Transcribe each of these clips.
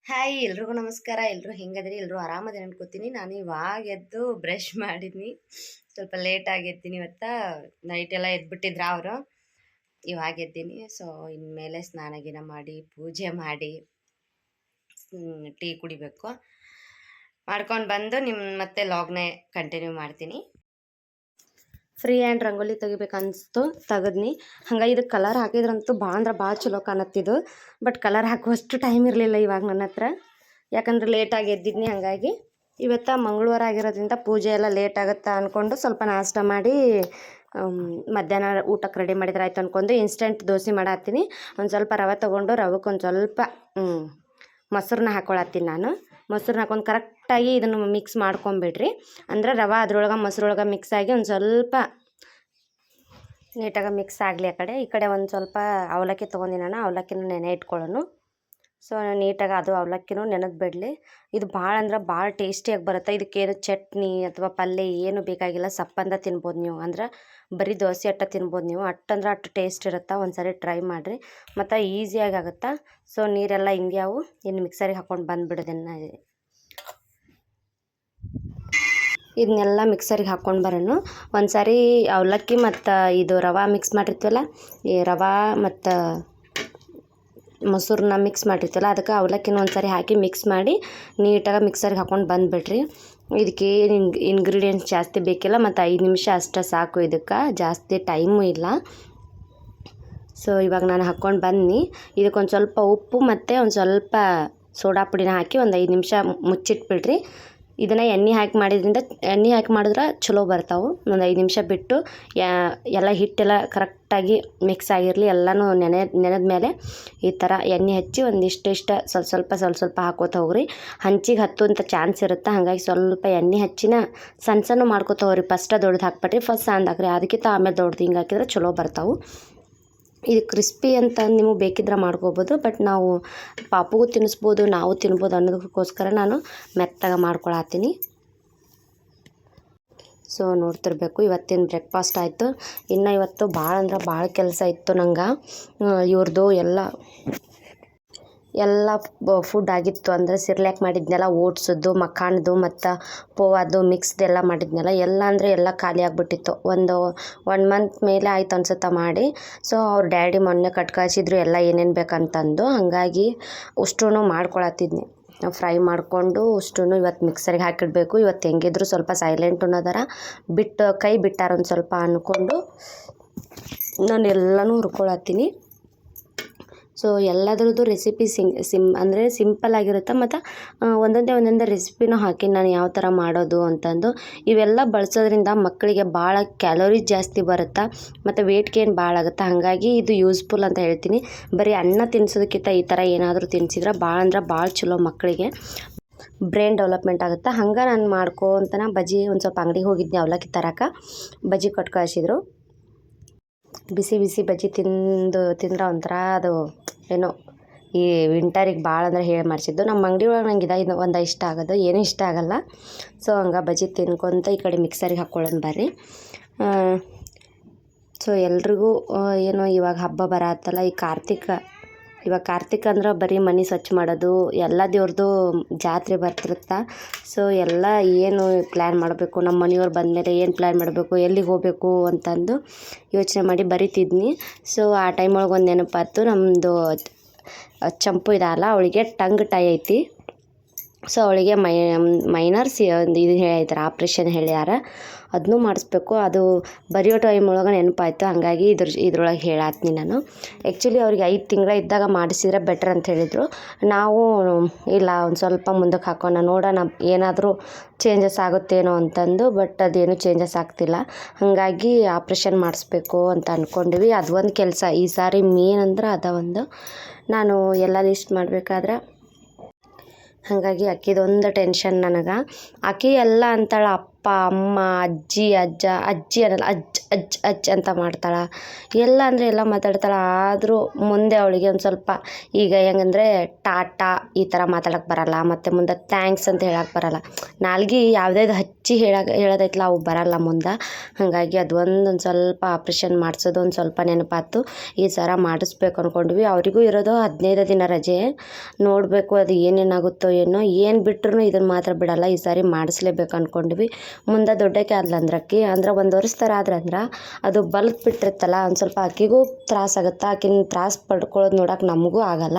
Hi ಎಲ್ರಿಗೂ ನಮಸ್ಕಾರ. ಎಲ್ಲರೂ ಹೆಂಗದ್ರಿ? ಎಲ್ಲರೂ ಆರಾಮದೇನೆ ಅನ್ಕೋತೀನಿ. ನಾನು ಇವಾಗ ಎದ್ದು ಬ್ರಷ್ ಮಾಡಿದ್ನಿ. ಸ್ವಲ್ಪ ಲೇಟಾಗಿ ಎದ್ದೀನಿ ಇವತ್ತು. ನೈಟ್ ಎಲ್ಲ ಎದ್ಬಿಟ್ಟಿದ್ರ ಅವರು. ಇವಾಗ ಎದ್ದೀನಿ. ಸೊ ಇನ್ಮೇಲೆ ಸ್ನಾನ ಗಿನ ಮಾಡಿ ಪೂಜೆ ಮಾಡಿ ಟೀ ಕುಡಿಬೇಕು. ಮಾಡ್ಕೊಂಡು ಬಂದು ಮತ್ತೆ ಲಾಗ್ನೇ ಕಂಟಿನ್ಯೂ ಮಾಡ್ತೀನಿ. ಫ್ರೀ ಹ್ಯಾಂಡ್ ರಂಗೋಲಿ ತೆಗಿಬೇಕನ್ನಿಸ್ತು, ತೆಗೆದ್ನಿ. ಹಂಗಾಗಿ ಇದಕ್ಕೆ ಕಲರ್ ಹಾಕಿದ್ರಂತೂ ಭಾಳ ಅಂದ್ರೆ ಭಾಳ ಚಲೋ ಕಾಣತ್ತಿದ್ದು. ಬಟ್ ಕಲರ್ ಹಾಕುವಷ್ಟು ಟೈಮ್ ಇರಲಿಲ್ಲ ಇವಾಗ ನನ್ನ ಹತ್ರ, ಯಾಕಂದ್ರೆ ಲೇಟಾಗಿ ಎದ್ದಿದ್ನಿ. ಹಾಗಾಗಿ ಇವತ್ತು ಮಂಗಳವಾರ ಆಗಿರೋದ್ರಿಂದ ಪೂಜೆ ಎಲ್ಲ ಲೇಟ್ ಆಗುತ್ತಾ ಅಂದ್ಕೊಂಡು ಸ್ವಲ್ಪ ನಾಷ್ಟ ಮಾಡಿ ಮಧ್ಯಾಹ್ನ ಊಟಕ್ಕೆ ರೆಡಿ ಮಾಡಿದ್ರೆ ಆಯ್ತು ಅಂದ್ಕೊಂಡು ಇನ್ಸ್ಟೆಂಟ್ ದೋಸೆ ಮಾಡತ್ತೀನಿ. ಒಂದು ಸ್ವಲ್ಪ ರವೆ ತೊಗೊಂಡು ರವಕ್ಕೆ ಒಂದು ಸ್ವಲ್ಪ ಮೊಸರನ್ನ ಹಾಕ್ಕೊಳತ್ತೀನಿ. ನಾನು ಮೊಸರನ್ನ ಹಾಕೊಂಡು ಕರೆಕ್ಟಾಗಿ ಇದನ್ನು ಮಿಕ್ಸ್ ಮಾಡ್ಕೊಂಬಿಡ್ರಿ. ಅಂದ್ರೆ ರವೆ ಅದ್ರೊಳಗೆ ಮೊಸರೊಳಗೆ ಮಿಕ್ಸ್ ಆಗಿ ಒಂದು ಸ್ವಲ್ಪ ನೀಟಾಗಿ ಮಿಕ್ಸ್ ಆಗಲಿ. ಈ ಕಡೆ ಒಂದು ಸ್ವಲ್ಪ ಅವಲಕ್ಕಿ ತೊಗೊಂಡಿನಿ. ನಾನು ಅವಲಕ್ಕಿನ ನೆನೆ ಇಟ್ಕೊಳ್ಳೋನು. ಸೊ ನೀಟಾಗಿ ಅದು ಅವಲಕ್ಕಿನೂ ನೆನೆದು ಬಿಡಲಿ. ಇದು ಭಾಳ ಅಂದ್ರೆ ಭಾಳ ಟೇಸ್ಟಿಯಾಗಿ ಬರುತ್ತೆ. ಇದಕ್ಕೇನು ಚಟ್ನಿ ಅಥವಾ ಪಲ್ಯ ಏನು ಬೇಕಾಗಿಲ್ಲ. ಸಪ್ಪಂದ ತಿನ್ಬೋದು ನೀವು. ಅಂದ್ರೆ ಬರೀ ದೋಸೆ ಅಟ್ಟ ತಿನ್ಬೋದು ನೀವು. ಅಟ್ಟಂದ್ರೆ ಅಷ್ಟು ಟೇಸ್ಟ್ ಇರುತ್ತೆ. ಒಂದು ಸರಿ ಟ್ರೈ ಮಾಡಿರಿ, ಮತ್ತು ಈಸಿಯಾಗಿ ಆಗುತ್ತೆ. ಸೊ ನೀರೆಲ್ಲ ಹಿಂಗ್ಯಾವು ಇನ್ನು ಮಿಕ್ಸರಿಗೆ ಹಾಕ್ಕೊಂಡು ಬಂದುಬಿಡೋದನ್ನು. ಇದನ್ನೆಲ್ಲ ಮಿಕ್ಸರಿಗೆ ಹಾಕ್ಕೊಂಡು ಬರೋನು. ಒಂದು ಸಾರಿ ಅವಲಕ್ಕಿ ಮತ್ತು ಇದು ರವೆ ಮಿಕ್ಸ್ ಮಾಡಿರ್ತೀವಲ್ಲ, ಈ ರವೆ ಮತ್ತು ಮೊಸರನ್ನ ಮಿಕ್ಸ್ ಮಾಡಿರ್ತೀವಲ್ಲ, ಅದಕ್ಕೆ ಅವಲಕ್ಕಿನ ಒಂದು ಸಾರಿ ಹಾಕಿ ಮಿಕ್ಸ್ ಮಾಡಿ ನೀಟಾಗಿ ಮಿಕ್ಸರ್ಗೆ ಹಾಕ್ಕೊಂಡು ಬಂದುಬಿಡ್ರಿ. ಇದಕ್ಕೆ ಇಂಗ್ರೀಡಿಯೆಂಟ್ಸ್ ಜಾಸ್ತಿ ಬೇಕಿಲ್ಲ, ಮತ್ತು 5 ನಿಮಿಷ ಅಷ್ಟೇ ಸಾಕು. ಇದಕ್ಕೆ ಜಾಸ್ತಿ ಟೈಮು ಇಲ್ಲ. ಸೊ ಇವಾಗ ನಾನು ಹಾಕ್ಕೊಂಡು ಬನ್ನಿ. ಇದಕ್ಕೊಂದು ಸ್ವಲ್ಪ ಉಪ್ಪು ಮತ್ತು ಒಂದು ಸ್ವಲ್ಪ ಸೋಡಾ ಪುಡಿನ ಹಾಕಿ ಒಂದು 5 ನಿಮಿಷ ಮುಚ್ಚಿಟ್ಬಿಡ್ರಿ. ಇದನ್ನು ಎಣ್ಣೆ ಹಾಕಿ ಮಾಡಿದ್ರೆ ಚಲೋ ಬರ್ತಾವೆ. ಒಂದು 5 ನಿಮಿಷ ಬಿಟ್ಟು ಎಲ್ಲ ಹಿಟ್ಟೆಲ್ಲ ಕರೆಕ್ಟಾಗಿ ಮಿಕ್ಸ್ ಆಗಿರಲಿ. ಎಲ್ಲನೂ ನೆನೆದ ಮೇಲೆ ಈ ಥರ ಎಣ್ಣೆ ಹಚ್ಚಿ ಒಂದಿಷ್ಟು ಸ್ವಲ್ಪ ಹಾಕೋತ ಹೋಗ್ರಿ. ಹಂಚಿಗೆ ಹತ್ತುವಂಥ ಚಾನ್ಸ್ ಇರುತ್ತೆ. ಹಾಗಾಗಿ ಸ್ವಲ್ಪ ಎಣ್ಣೆ ಹಚ್ಚಿನ ಸಣ್ಣ ಮಾಡ್ಕೋತ ಹೋಗ್ರಿ. ಫಸ್ಟ್ ದೊಡ್ಡದು ಹಾಕ್ಬಿಟ್ರಿ, ಫಸ್ಟ್ ಸಣ್ಣ ಹಾಕ್ರಿ. ಅದಕ್ಕಿಂತ ಆಮೇಲೆ ದೊಡ್ಡದು ಹಿಂಗೆ ಹಾಕಿದ್ರೆ ಚಲೋ ಬರ್ತಾವೆ. ಇದು ಕ್ರಿಸ್ಪಿ ಅಂತ ನಿಮಗೆ ಬೇಕಿದ್ರೆ ಮಾಡ್ಕೋಬೋದು. ಬಟ್ ನಾವು ಪಾಪುಗೂ ತಿನ್ನಿಸ್ಬೋದು, ನಾವು ತಿನ್ಬೋದು ಅನ್ನೋದಕ್ಕೋಸ್ಕರ ನಾನು ಮೆತ್ತಗೆ ಮಾಡ್ಕೊಳತ್ತೀನಿ. ಸೊ ನೋಡ್ತಿರ್ಬೇಕು, ಇವತ್ತಿನ ಬ್ರೇಕ್ಫಾಸ್ಟ್ ಆಯಿತು. ಇನ್ನು ಇವತ್ತು ಭಾಳ ಅಂದ್ರೆ ಭಾಳ ಕೆಲಸ ಇತ್ತು ನಂಗೆ. ಇವ್ರದ್ದು ಎಲ್ಲ ಫುಡ್ ಆಗಿತ್ತು. ಅಂದರೆ ಸಿರ್ಲ್ಯಾಕ್ ಮಾಡಿದ್ನೆಲ್ಲ, ಓಟ್ಸದ್ದು, ಮಖಾಣದ್ದು ಮತ್ತು ಪೋವಾದು ಮಿಕ್ಸ್ದೆಲ್ಲ ಮಾಡಿದ್ನೆಲ್ಲ. ಎಲ್ಲ ಖಾಲಿ ಆಗಿಬಿಟ್ಟಿತ್ತು. ಒಂದು 1 ಮಂತ್ ಮೇಲೆ ಆಯ್ತು ಅನ್ಸುತ್ತೆ ಮಾಡಿ. ಸೊ ಅವ್ರ ಡ್ಯಾಡಿ ಮೊನ್ನೆ ಕಟ್ಕಳಿಸಿದ್ರು ಎಲ್ಲ ಏನೇನು ಬೇಕಂತಂದು. ಹಾಗಾಗಿ ಅಷ್ಟೂ ಮಾಡ್ಕೊಳತ್ತಿದ್ನಿ. ಫ್ರೈ ಮಾಡಿಕೊಂಡು ಅಷ್ಟೂ ಇವತ್ತು ಮಿಕ್ಸರಿಗೆ ಹಾಕಿಡಬೇಕು. ಇವತ್ತು ಹೆಂಗಿದ್ರು ಸ್ವಲ್ಪ ಸೈಲೆಂಟ್ ಅನ್ನೋದರ ಕೈ ಬಿಟ್ಟಾರ ಒಂದು ಸ್ವಲ್ಪ ಅಂದ್ಕೊಂಡು ನಾನು ಎಲ್ಲನೂ ಹುರ್ಕೊಳತ್ತೀನಿ. ಸೊ ಎಲ್ಲದ್ರದ್ದು ರೆಸಿಪಿ ಅಂದರೆ ಸಿಂಪಲ್ ಆಗಿರುತ್ತೆ. ಮತ್ತು ಒಂದೊಂದೇ ರೆಸಿಪಿನೂ ಹಾಕಿ ನಾನು ಯಾವ ಥರ ಮಾಡೋದು ಅಂತಂದು. ಇವೆಲ್ಲ ಬಳಸೋದ್ರಿಂದ ಮಕ್ಕಳಿಗೆ ಭಾಳ ಕ್ಯಾಲೋರೀಸ್ ಜಾಸ್ತಿ ಬರುತ್ತೆ, ಮತ್ತು ವೇಟ್ ಗೇನ್ ಭಾಳ ಆಗುತ್ತೆ. ಹಾಗಾಗಿ ಇದು ಯೂಸ್ಫುಲ್ ಅಂತ ಹೇಳ್ತೀನಿ. ಬರೀ ಅನ್ನ ತಿನ್ನಿಸೋದಕ್ಕಿಂತ ಈ ಥರ ಏನಾದರೂ ತಿನ್ನಿಸಿದ್ರೆ ಭಾಳ ಚಲೋ ಮಕ್ಕಳಿಗೆ ಬ್ರೈನ್ ಡೆವಲಪ್ಮೆಂಟ್ ಆಗುತ್ತೆ. ಹಂಗೆ ನಾನು ಮಾಡ್ಕೊಂತನ ಬಜ್ಜಿ ಒಂದು ಸ್ವಲ್ಪ ಅಂಗಡಿಗೆ ಹೋಗಿದ್ದೆ ಅವಲಕ್ಕಿ ತರಕ್ಕೆ. ಬಜ್ಜಿ ಕೊಟ್ಟು ಕಳಿಸಿದ್ರು. ಬಿಸಿ ಬಜ್ಜಿ ತಿಂದ್ರೆ ಒಂಥರ ಅದು ಏನೋ ಈ ವಿಂಟರಿಗೆ ಭಾಳ ಅಂದ್ರೆ ಹೇಳಿ ಮಾಡಿಸಿದ್ದು. ನಮ್ಮ ಅಂಗಡಿ ಒಳಗೆ ನಂಗೆ ಇದು ಒಂದು ಇಷ್ಟ ಆಗೋದು, ಏನೂ ಇಷ್ಟ ಆಗಲ್ಲ. ಸೊ ಹಂಗೆ ಬಜ್ಜಿ ತಿನ್ಕೊತ ಈ ಕಡೆ ಮಿಕ್ಸರಿಗೆ ಹಾಕ್ಕೊಳ್ಳೋಣ ಬರ್ರಿ. ಸೊ ಎಲ್ರಿಗೂ ಏನೋ ಇವಾಗ ಹಬ್ಬ ಬರತ್ತಲ್ಲ, ಇವಾಗ ಕಾರ್ತಿಕ ಅಂದ್ರೆ ಬರೀ ಮನೆ ಸ್ವಚ್ಛ ಮಾಡೋದು, ಎಲ್ಲ ದೇವ್ರದ್ದು ಜಾತ್ರೆ ಬರ್ತಿರುತ್ತೆ. ಸೊ ಎಲ್ಲ ಏನು ಪ್ಲ್ಯಾನ್ ಮಾಡಬೇಕು, ನಮ್ಮ ಮನೆಯವ್ರು ಬಂದಮೇಲೆ ಏನು ಪ್ಲ್ಯಾನ್ ಮಾಡಬೇಕು, ಎಲ್ಲಿಗೆ ಹೋಗಬೇಕು ಅಂತಂದು ಯೋಚನೆ ಮಾಡಿ ಬರಿತಿದ್ನಿ. ಸೊ ಆ ಟೈಮ್ ಒಳಗೆ ಒಂದು ನೆನಪಾಯ್ತು. ನಮ್ಮದು ಚಂಪು ಇದಲ್ಲ, ಅವಳಿಗೆ ಟಂಗ್ ಟೈ ಐತಿ. ಸೊ ಅವಳಿಗೆ ಮೈನರ್ಸ್ ಒಂದು ಇದು ಹೇಳಿದಾರೆ, ಆಪ್ರೇಷನ್ ಹೇಳ್ಯಾರ. ಅದನ್ನೂ ಮಾಡಿಸ್ಬೇಕು. ಅದು ಬರೆಯೋ ಟೈಮ್ ಒಳಗೆ ನೆನಪಾಯ್ತು. ಹಾಗಾಗಿ ಇದ್ರೊಳಗೆ ಹೇಳತ್ತೀನಿ ನಾನು. ಆ್ಯಕ್ಚುಲಿ ಅವ್ರಿಗೆ 5 ತಿಂಗಳ ಇದ್ದಾಗ ಮಾಡಿಸಿದ್ರೆ ಬೆಟ್ರ್ ಅಂತ ಹೇಳಿದರು. ನಾವು ಇಲ್ಲ ಒಂದು ಸ್ವಲ್ಪ ಮುಂದಕ್ಕೆ ಹಾಕೋಣ, ನೋಡೋಣ ಏನಾದರೂ ಚೇಂಜಸ್ ಆಗುತ್ತೇನೋ ಅಂತಂದು. ಬಟ್ ಅದೇನು ಚೇಂಜಸ್ ಆಗ್ತಿಲ್ಲ. ಹಾಗಾಗಿ ಆಪ್ರೇಷನ್ ಮಾಡಿಸ್ಬೇಕು ಅಂತ ಅಂದ್ಕೊಂಡಿವಿ. ಅದು ಒಂದು ಕೆಲಸ ಈ ಸಾರಿ ಮೇನ್ ಅಂದ್ರೆ ನಾನು ಎಲ್ಲ ಲಿಸ್ಟ್ ಮಾಡಬೇಕಾದ್ರೆ ಹಾಗಾಗಿ ಅಕ್ಕಿದೊಂದು ಟೆನ್ಷನ್ ನನಗೆ. ಆಕೆ ಎಲ್ಲ ಅಂತಾಳೆ, ಅಮ್ಮ ಅಜ್ಜಿ ಅಜ್ಜಿ ಅನ್ನಲ್ಲ ಅಜ್ಜ್ ಅಂತ ಮಾಡ್ತಾಳೆ. ಎಲ್ಲ ಅಂದರೆ ಎಲ್ಲ ಮಾತಾಡ್ತಾಳೆ. ಆದರೂ ಮುಂದೆ ಅವಳಿಗೆ ಒಂದು ಸ್ವಲ್ಪ ಈಗ ಹೆಂಗಂದರೆ ಟಾಟಾ ಈ ಥರ ಮಾತಾಡೋಕ್ಕೆ ಬರಲ್ಲ, ಮತ್ತು ಮುಂದೆ ಥ್ಯಾಂಕ್ಸ್ ಅಂತ ಹೇಳಕ್ಕೆ ಬರಲ್ಲ. ನಾಲ್ಗೆ ಯಾವುದೇ ಹಚ್ಚಿ ಹೇಳೋದೈತಲ್ಲ ಅವು ಬರಲ್ಲ ಮುಂದೆ. ಹಾಗಾಗಿ ಅದು ಒಂದು ಸ್ವಲ್ಪ ಆಪ್ರೇಷನ್ ಮಾಡಿಸೋದು ಒಂದು ಸ್ವಲ್ಪ ನೆನಪಾಯ್ತು. ಈ ಥರ ಮಾಡಿಸ್ಬೇಕು ಅಂದ್ಕೊಂಡ್ವಿ. ಅವರಿಗೂ ಇರೋದು 15 ದಿನ ರಜೆ. ನೋಡಬೇಕು ಅದು ಏನೇನಾಗುತ್ತೋ ಏನೋ. ಏನು ಬಿಟ್ರೂ ಇದನ್ನು ಮಾತ್ರ ಬಿಡಲ್ಲ. ಈ ಸಾರಿ ಮಾಡಿಸ್ಲೇಬೇಕು ಅಂದ್ಕೊಂಡ್ವಿ. ಮುಂದೆ ದೊಡ್ಡಕ್ಕೆ ಆದ್ಲಂದ್ರಕ್ಕಿ ಅಂದ್ರೆ 1 ವರ್ಷ ಥರ ಆದ್ರಂದ್ರೆ ಅದು ಬಲ್ಕ್ ಬಿಟ್ಟಿರುತ್ತಲ್ಲ, ಒಂದು ಸ್ವಲ್ಪ ಆಕೆಗೂ ತ್ರಾಸಾಗುತ್ತೆ. ಆಕಿನ ತ್ರಾಸು ಪಡ್ಕೊಳ್ಳೋದು ನೋಡೋಕೆ ನಮಗೂ ಆಗಲ್ಲ.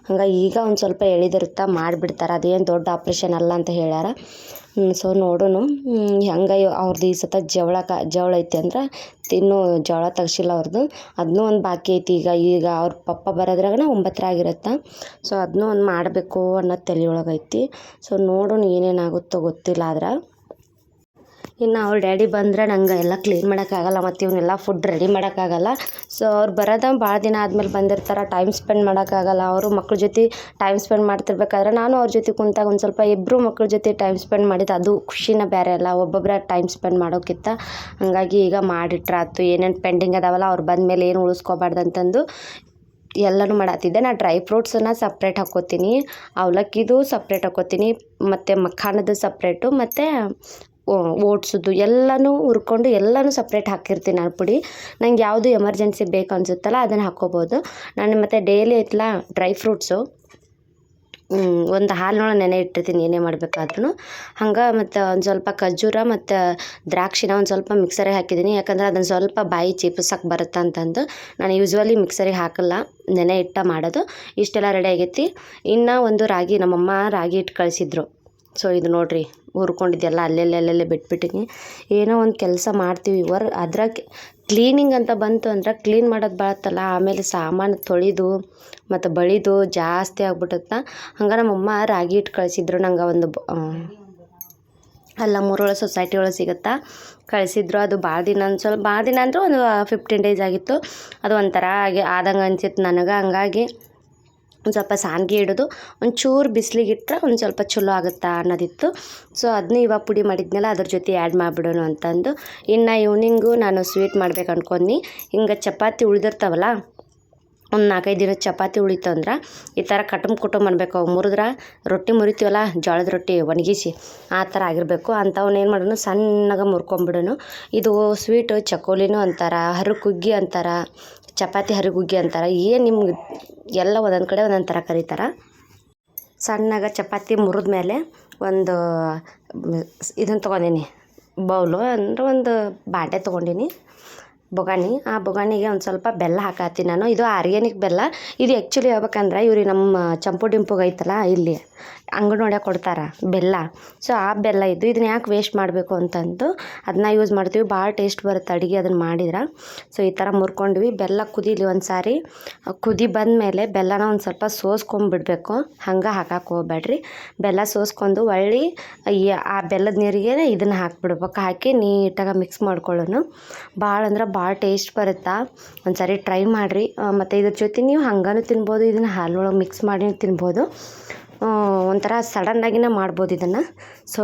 ಹಂಗಾಗಿ ಈಗ ಒಂದು ಸ್ವಲ್ಪ ಎಳಿದಿರುತ್ತಾ ಮಾಡಿಬಿಡ್ತಾರೆ. ಅದೇನು ದೊಡ್ಡ ಆಪ್ರೇಷನ್ ಅಲ್ಲ ಅಂತ ಹೇಳ್ಯಾರ. ಸೊ ನೋಡೋಣ ಹಂಗಾಗಿ ಅವ್ರದ್ದು ಈ ಸತ ಜವಳ ಐತಿ ಅಂದ್ರೆ ಇನ್ನೂ ಜವಳ ತೆಗ್ಸಿಲ್ಲ ಅವ್ರದ್ದು. ಅದನ್ನೂ ಒಂದು ಬಾಕಿ ಐತಿ. ಈಗ ಅವ್ರ ಪಪ್ಪ ಬರೋದ್ರಾಗ 9 ಆಗಿರುತ್ತೆ. ಸೊ ಅದನ್ನೂ ಒಂದು ಮಾಡಬೇಕು ಅನ್ನೋದು ತಲೆಯೊಳಗೈತಿ. ಸೊ ನೋಡೋಣ ಏನೇನಾಗುತ್ತೋ ಗೊತ್ತಿಲ್ಲ. ಆದ್ರೆ ಇನ್ನು ಅವ್ರ ಡ್ಯಾಡಿ ಬಂದರೆ ನಂಗೆ ಎಲ್ಲ ಕ್ಲೀನ್ ಮಾಡೋಕ್ಕಾಗಲ್ಲ, ಮತ್ತು ಇವನ್ನೆಲ್ಲ ಫುಡ್ ರೆಡಿ ಮಾಡೋಕ್ಕಾಗಲ್ಲ. ಸೊ ಅವ್ರು ಬರೋದ ಭಾಳ ದಿನ ಆದಮೇಲೆ ಬಂದಿರ್ತಾರೆ. ಟೈಮ್ ಸ್ಪೆಂಡ್ ಮಾಡೋಕ್ಕಾಗಲ್ಲ. ಅವರು ಮಕ್ಳ ಜೊತೆ ಟೈಮ್ ಸ್ಪೆಂಡ್ ಮಾಡ್ತಿರ್ಬೇಕಾದ್ರೆ ನಾನು ಅವ್ರ ಜೊತೆ ಕುಂತಾಗ ಒಂದು ಸ್ವಲ್ಪ ಇಬ್ಬರು ಮಕ್ಳ ಜೊತೆ ಟೈಮ್ ಸ್ಪೆಂಡ್ ಮಾಡಿದ್ದು ಅದು ಖುಷಿನ ಬೇರೆ ಅಲ್ಲ, ಒಬ್ಬೊಬ್ಬರ ಟೈಮ್ ಸ್ಪೆಂಡ್ ಮಾಡೋಕ್ಕಿಂತ. ಹಾಗಾಗಿ ಈಗ ಮಾಡಿಟ್ರಾತು. ಏನೇನು ಪೆಂಡಿಂಗ್ ಅದಾವಲ್ಲ ಅವ್ರು ಬಂದಮೇಲೆ ಏನು ಉಳಿಸ್ಕೋಬಾರ್ದು ಅಂತಂದು ಎಲ್ಲನೂ ಮಾಡತ್ತಿದ್ದೆ. ನಾನು ಡ್ರೈ ಫ್ರೂಟ್ಸನ್ನು ಸಪ್ರೇಟ್ ಹಾಕ್ಕೋತೀನಿ, ಅವಲಕ್ಕಿದು ಸಪ್ರೇಟ್ ಹಾಕ್ಕೋತೀನಿ, ಮತ್ತು ಮಖಾನದ್ದು ಸಪ್ರೇಟು, ಮತ್ತು ಓಟ್ಸದ್ದು ಎಲ್ಲನೂ ಹುರ್ಕೊಂಡು ಎಲ್ಲನೂ ಸಪ್ರೇಟ್ ಹಾಕಿರ್ತೀನಿ ನಾನು ಪುಡಿ. ನಂಗೆ ಯಾವುದು ಎಮರ್ಜೆನ್ಸಿ ಬೇಕು ಅನಿಸುತ್ತಲ್ಲ ಅದನ್ನು ಹಾಕ್ಕೋಬೋದು ನಾನು. ಮತ್ತು ಡೈಲಿ ಐತಲ್ಲ ಡ್ರೈ ಫ್ರೂಟ್ಸು ಒಂದು ಹಾಲಿನೊಳಗೆ ನೆನೆ ಇಟ್ಟಿರ್ತೀನಿ ಏನೇ ಮಾಡಬೇಕಾದ್ರೂ. ಹಂಗೆ ಮತ್ತು ಒಂದು ಸ್ವಲ್ಪ ಖರ್ಜೂರ ಮತ್ತು ದ್ರಾಕ್ಷಿನ ಒಂದು ಸ್ವಲ್ಪ ಮಿಕ್ಸರಿಗೆ ಹಾಕಿದ್ದೀನಿ. ಯಾಕಂದ್ರೆ ಅದನ್ನು ಸ್ವಲ್ಪ ಬಾಯಿ ಚೀಪಿಸಕ್ಕೆ ಬರುತ್ತೆ ಅಂತಂದು ನಾನು ಯೂಶ್ವಲಿ ಮಿಕ್ಸರಿಗೆ ಹಾಕಲ್ಲ, ನೆನೆ ಇಟ್ಟ ಮಾಡೋದು. ಇಷ್ಟೆಲ್ಲ ರೆಡಿ ಆಗೈತಿ. ಇನ್ನು ಒಂದು ರಾಗಿ ನಮ್ಮಮ್ಮ ರಾಗಿ ಇಟ್ಟು ಕಳಿಸಿದ್ರು. ಸೊ ಇದು ನೋಡಿರಿ ಹುರ್ಕೊಂಡಿದ್ದೆಲ್ಲ ಅಲ್ಲೆಲ್ಲೇ ಬಿಟ್ಬಿಟ್ಟಿನಿ. ಏನೋ ಒಂದು ಕೆಲಸ ಮಾಡ್ತೀವಿ ಅದ್ರಾಗ ಕ್ಲೀನಿಂಗ್ ಅಂತ ಬಂತು ಅಂದ್ರೆ ಕ್ಲೀನ್ ಮಾಡೋದು ಬಾಳತ್ತಲ್ಲ, ಆಮೇಲೆ ಸಾಮಾನು ತೊಳೆದು ಮತ್ತು ಬಳಿದು ಜಾಸ್ತಿ ಆಗ್ಬಿಟ್ಟತ್ತ. ಹಂಗೆ ನಮ್ಮಮ್ಮ ರಾಗಿ ಇಟ್ಟು ಕಳಿಸಿದ್ರು ನಂಗೆ. ಒಂದು ಅಲ್ಲ ಮೂರೊಳಗೆ ಸೊಸೈಟಿ ಒಳಗೆ ಸಿಗುತ್ತಾ, ಕಳಿಸಿದ್ರು. ಅದು ಭಾಳ ದಿನ ಅಂದ್ರೆ ಒಂದು 15 ಡೇಸ್ ಆಗಿತ್ತು. ಅದು ಒಂಥರ ಆದಂಗೆ ಅನ್ಸಿತ್ತು ನನಗೆ. ಹಂಗಾಗಿ ಒಂದು ಸ್ವಲ್ಪ ಸಾನ್ಗೆ ಇಡೋದು, ಒಂಚೂರು ಬಿಸಿಲಿಗೆ ಇಟ್ಟರೆ ಒಂದು ಸ್ವಲ್ಪ ಚಲೋ ಆಗುತ್ತಾ ಅನ್ನೋದಿತ್ತು. ಸೊ ಅದನ್ನ ಇವಾಗ ಪುಡಿ ಮಾಡಿದ್ನಲ್ಲ ಅದ್ರ ಜೊತೆ ಆ್ಯಡ್ ಮಾಡಿಬಿಡೋಣ ಅಂತಂದು. ಇನ್ನು ಈವ್ನಿಂಗು ನಾನು ಸ್ವೀಟ್ ಮಾಡ್ಬೇಕು ಅಂದ್ಕೊಂಡು ಹಿಂಗೆ ಚಪಾತಿ ಉಳಿದಿರ್ತಾವಲ್ಲ, ಒಂದು 4-5 ದಿನದ ಚಪಾತಿ ಉಳಿತು ಅಂದ್ರೆ ಈ ಥರ ಕುಟುಂಬ ಮಾಡಬೇಕು. ಅವು ಮುರಿದ್ರೆ ರೊಟ್ಟಿ ಮುರಿತೀವಲ್ಲ, ಜೋಳದ ರೊಟ್ಟಿ ಒಣಗಿಸಿ ಆ ಥರ ಆಗಿರಬೇಕು. ಅಂಥವನ್ನ ಏನು ಮಾಡೋಣ, ಸಣ್ಣಗೆ ಮುರ್ಕೊಂಬಿಡೋಣ. ಇದು ಸ್ವೀಟು ಚಕೋಲಿನೂ ಅಂತಾರೆ, ಹರಕುಗ್ಗಿ ಅಂತಾರೆ, ಚಪಾತಿ ಹರಗುಗ್ಗಿ ಅಂತಾರೆ. ಏನು ನಿಮ್ಗೆ ಎಲ್ಲ ಒಂದೊಂದು ಕಡೆ ಒಂದೊಂದು ಥರ ಕರೀತಾರೆ. ಸಣ್ಣಗೆ ಚಪಾತಿ ಮುರಿದ್ಮೇಲೆ ಒಂದು ಇದನ್ನು ತೊಗೊಂಡೀನಿ, ಬೌಲು ಅಂದ್ರೆ ಒಂದು ಬಾಂಡೆ ತೊಗೊಂಡೀನಿ, ಬೊಗಾಣಿ. ಆ ಬೊಗಾಣಿಗೆ ಒಂದು ಸ್ವಲ್ಪ ಬೆಲ್ಲ ಹಾಕತ್ತೀನಿ ನಾನು. ಇದು ಆರ್ಗ್ಯಾನಿಕ್ ಬೆಲ್ಲ. ಇದು ಆ್ಯಕ್ಚುಲಿ ಹೇಳ್ಬೇಕಂದ್ರೆ ಇವ್ರಿಗೆ ನಮ್ಮ ಚಂಪು ಡಿಂಪುಗೆ ಐತಲ್ಲ ಇಲ್ಲಿ ಅಂಗನವಾಡ್ಯಾಗ ಕೊಡ್ತಾರೆ ಬೆಲ್ಲ. ಸೊ ಆ ಬೆಲ್ಲ ಇದನ್ನ ಯಾಕೆ ವೇಸ್ಟ್ ಮಾಡಬೇಕು ಅಂತಂದು ಅದನ್ನ ಯೂಸ್ ಮಾಡ್ತೀವಿ. ಭಾಳ ಟೇಸ್ಟ್ ಬರುತ್ತೆ ಅಡುಗೆ ಅದನ್ನು ಮಾಡಿದ್ರೆ. ಸೊ ಈ ಥರ ಮುರ್ಕೊಂಡ್ವಿ. ಬೆಲ್ಲ ಕುದೀಲಿ ಒಂದು ಸಾರಿ. ಕುದಿ ಬಂದಮೇಲೆ ಬೆಲ್ಲನ ಒಂದು ಸ್ವಲ್ಪ ಸೋಸ್ಕೊಂಬಿಡ್ಬೇಕು. ಹಂಗೆ ಹಾಕಕ್ಕೆ ಹೋಗ್ಬೇಡ್ರಿ. ಬೆಲ್ಲ ಸೋಸ್ಕೊಂಡು ಒಳ್ಳೆ ಆ ಬೆಲ್ಲದ ನೀರಿಗೆ ಇದನ್ನು ಹಾಕಿಬಿಡ್ಬೇಕು. ಹಾಕಿ ನೀಟಾಗಿ ಮಿಕ್ಸ್ ಮಾಡ್ಕೊಳ್ಳೋಣ. ಭಾಳ ಅಂದ್ರೆ ಭಾಳ ಟೇಸ್ಟ್ ಬರುತ್ತೆ. ಒಂದು ಸಾರಿ ಟ್ರೈ ಮಾಡಿರಿ. ಮತ್ತು ಇದ್ರ ಜೊತೆ ನೀವು ಹಂಗೂ ತಿನ್ಬೋದು, ಇದನ್ನು ಹಾಲೊಳಗೆ ಮಿಕ್ಸ್ ಮಾಡಿ ತಿನ್ಬೋದು. ಒಂಥರ ಸಡನ್ನಾಗಿನೇ ಮಾಡ್ಬೋದು ಇದನ್ನು. ಸೊ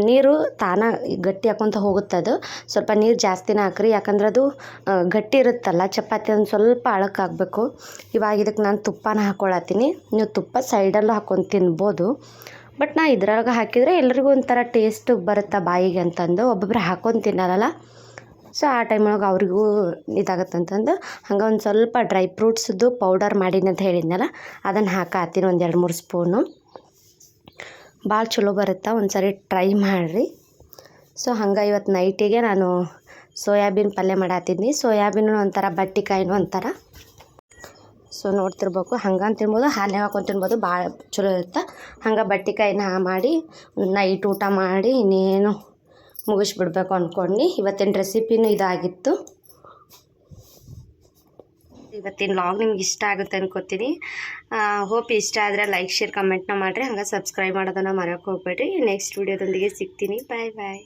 ನೀರು ತಾನ ಗಟ್ಟಿ ಹಾಕ್ಕೊತ ಹೋಗುತ್ತೆ. ಅದು ಸ್ವಲ್ಪ ನೀರು ಜಾಸ್ತಿನೇ ಹಾಕ್ರಿ, ಯಾಕಂದ್ರೆ ಅದು ಗಟ್ಟಿ ಇರುತ್ತಲ್ಲ ಚಪಾತಿ, ಒಂದು ಸ್ವಲ್ಪ ಅಳಕ್ಕಾಗಬೇಕು. ಇವಾಗ ಇದಕ್ಕೆ ನಾನು ತುಪ್ಪನ ಹಾಕ್ಕೊಳತ್ತೀನಿ. ನೀವು ತುಪ್ಪ ಸೈಡಲ್ಲೂ ಹಾಕ್ಕೊಂಡು ತಿನ್ಬೋದು. ಬಟ್ ನಾ ಇದ್ರೊಳಗೆ ಹಾಕಿದರೆ ಎಲ್ರಿಗೂ ಒಂಥರ ಟೇಸ್ಟ್ ಬರುತ್ತೆ ಬಾಯಿಗೆ ಅಂತಂದು. ಒಬ್ಬೊಬ್ಬರು ಹಾಕ್ಕೊಂಡು ತಿನ್ನಲ್ಲ. ಸೊ ಆ ಟೈಮೊಳಗೆ ಅವ್ರಿಗೂ ಇದಾಗತ್ತಂತಂದು ಹಂಗೆ ಒಂದು ಸ್ವಲ್ಪ ಡ್ರೈ ಫ್ರೂಟ್ಸ್ದು ಪೌಡರ್ ಮಾಡೀನಿ ಅಂತ ಹೇಳಿದ್ನಲ್ಲ, ಅದನ್ನು ಹಾಕತ್ತೀನಿ ಒಂದು 2-3 ಸ್ಪೂನು. ಭಾಳ ಚಲೋ ಬರುತ್ತೆ. ಒಂದು ಸಾರಿ ಟ್ರೈ ಮಾಡಿರಿ. ಸೊ ಹಂಗೆ ಇವತ್ತು ನೈಟಿಗೆ ನಾನು ಸೋಯಾಬೀನ್ ಪಲ್ಯ ಮಾಡತ್ತಿದ್ನಿ. ಸೋಯಾಬೀನು ಒಂಥರ ಬಟ್ಟಿಕಾಯಿನೂ ಒಂಥರ. ಸೊ ನೋಡ್ತಿರ್ಬೇಕು. ಹಂಗೆ ತಿನ್ಬೋದು, ಹಾಲು ಹಾಕ್ಕೊಂಡು ತಿನ್ಬೋದು, ಭಾಳ ಚಲೋ ಇರುತ್ತೆ. ಹಂಗೆ ಬಟ್ಟಿಕಾಯಿನ ಮಾಡಿ ನೈಟ್ ಊಟ ಮಾಡಿ ಇನ್ನೇನು ಮುಗಿಸ್ಬಿಡ್ಬೇಕು ಅಂದ್ಕೊಂಡು ಇವತ್ತಿನ ರೆಸಿಪಿನೂ ಇದಾಗಿತ್ತು. ಇವತ್ತಿನ ವ್ಲಾಗ್ ನಿಮ್ಗೆ ಇಷ್ಟ ಆಗುತ್ತೆ ಅನ್ಕೋತೀನಿ. ಹೋಪ್ ಇಷ್ಟ ಆದರೆ ಲೈಕ್, ಶೇರ್, ಕಮೆಂಟ್ನ ಮಾಡಿರಿ. ಹಂಗೆ ಸಬ್ಸ್ಕ್ರೈಬ್ ಮಾಡೋದನ್ನು ಮರೆಯೋಕೆ ಹೋಗ್ಬೇಡ್ರಿ. ನೆಕ್ಸ್ಟ್ ವೀಡಿಯೋದೊಂದಿಗೆ ಸಿಗ್ತೀನಿ. ಬಾಯ್ ಬಾಯ್.